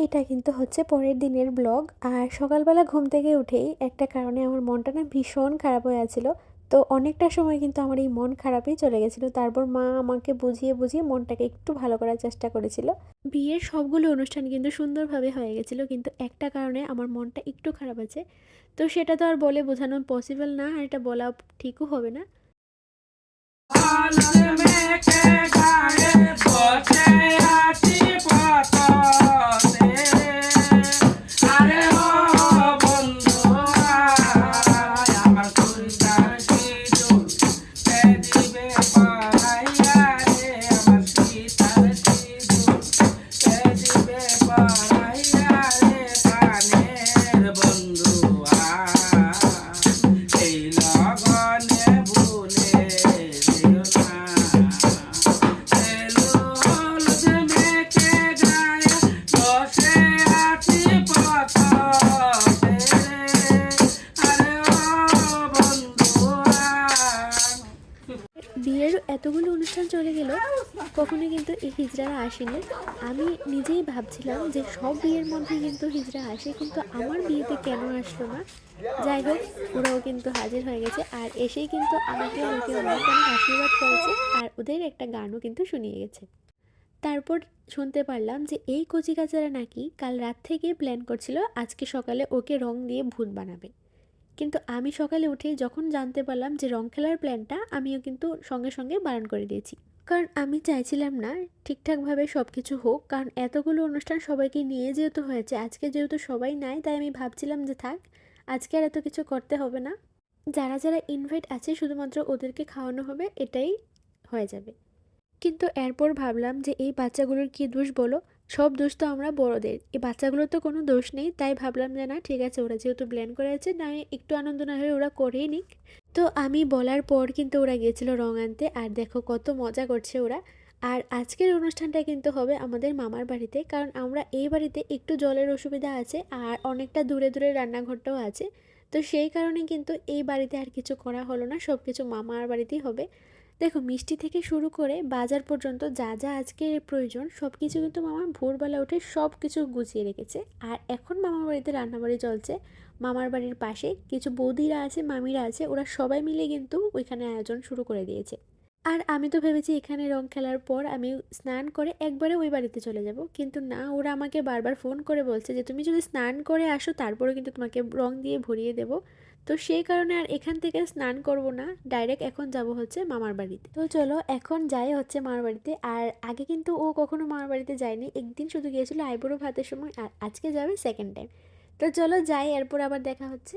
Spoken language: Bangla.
এটা কিন্তু হচ্ছে পরের দিনের ব্লগ। আর সকালবেলা ঘুম থেকে উঠেই একটা কারণে আমার মনটা না ভীষণ খারাপ হয়ে আছিল। তো অনেকটা সময় কিন্তু আমার এই মন খারাপই চলে গেছিলো। তারপর মা আমাকে বুঝিয়ে বুঝিয়ে মনটাকে একটু ভালো করার চেষ্টা করেছিল। বিয়ের সবগুলো অনুষ্ঠান কিন্তু সুন্দরভাবে হয়ে গেছিলো, কিন্তু একটা কারণে আমার মনটা একটু খারাপ আছে। তো সেটা তো আর বলে বোঝানো পসিবল না, আর এটা বলা ঠিকও হবে না। বিয়ের এতগুলো অনুষ্ঠান চলে গেল, কখনো কিন্তু এই হিজড়ারা আসেনি। আমি নিজেই ভাবছিলাম যে সব বিয়ের মধ্যে কিন্তু হিজড়া আসে, কিন্তু আমার বিয়েতে কেন আসলো না। যাই হোক, ওরাও কিন্তু হাজির হয়ে গেছে, আর এসেই কিন্তু আমাকে ওকে অনেক অনেক আশীর্বাদ করেছে, আর ওদের একটা গানও কিন্তু শুনিয়ে গেছে। তারপর শুনতে পারলাম যে এই কচিকাচারা নাকি কাল রাত থেকে প্ল্যান করছিল আজকে সকালে ওকে রং দিয়ে ভূত বানাবে। কিন্তু আমি সকালে উঠে যখন জানতে পারলাম যে রং খেলার প্ল্যানটা, আমিও কিন্তু সঙ্গে সঙ্গে বারণ করে দিয়েছি। কারণ আমি চাইছিলাম না ঠিকঠাকভাবে সব কিছু হোক, কারণ এতগুলো অনুষ্ঠান সবাইকে নিয়ে যেহেতু হয়েছে, আজকে যেহেতু সবাই নাই, তাই আমি ভাবছিলাম যে থাক, আজকে আর এত কিছু করতে হবে না। যারা যারা ইনভাইট আছে শুধুমাত্র ওদেরকে খাওয়ানো হবে, এটাই হয়ে যাবে। কিন্তু এরপর ভাবলাম যে এই বাচ্চাগুলোর কী দোষ বলো, সব দোষ তো আমরা বড়দের, এই বাচ্চাগুলোর তো কোনো দোষ নেই। তাই ভাবলাম যে না ঠিক আছে, ওরা যেহেতু প্ল্যান করে আছে, না একটু আনন্দ না হয়ে ওরা করেই নিক। তো আমি বলার পর কিন্তু ওরা গিয়েছিল রং আনতে, আর দেখো কত মজা করছে ওরা। আর আজকের অনুষ্ঠানটা কিন্তু হবে আমাদের মামার বাড়িতে, কারণ আমরা এই বাড়িতে একটু জলের অসুবিধা আছে, আর অনেকটা দূরে দূরে রান্নাঘরটাও আছে। তো সেই কারণে কিন্তু এই বাড়িতে আর কিছু করা হলো না, সব কিছু মামার বাড়িতেই হবে। দেখো, মিষ্টি থেকে শুরু করে বাজার পর্যন্ত যা যা আজকে প্রয়োজন সব কিছু কিন্তু মামা ভোরবেলা উঠে সব কিছু গুছিয়ে রেখেছে। আর এখন মামার বাড়িতে রান্নাবাড়ি চলছে। মামার বাড়ির পাশে কিছু বৌদিরা আছে, মামিরা আছে, ওরা সবাই মিলে কিন্তু ওইখানে আয়োজন শুরু করে দিয়েছে। আর আমি তো ভেবেছি এখানে রং খেলার পর আমি স্নান করে একবারে ওই বাড়িতে চলে যাব, কিন্তু না, ওরা আমাকে বারবার ফোন করে বলছে যে তুমি যদি স্নান করে আসো তারপরে কিন্তু তোমাকে রং দিয়ে ভরিয়ে দেবো। তো সেই কারণে আর এখান থেকে স্নান করব না, ডাইরেক্ট এখন যাব হচ্ছে মামার বাড়িতে। তো চলো এখন যাই হচ্ছে মামার বাড়িতে। আর আগে কিন্তু ও কখনো মামার বাড়িতে যায়নি, একদিন শুধু গিয়েছিল আইবুড়ো ভাতের সময়, আর আজকে যাবে সেকেন্ড টাইম। তো চলো যাই, এরপর আবার দেখা হচ্ছে।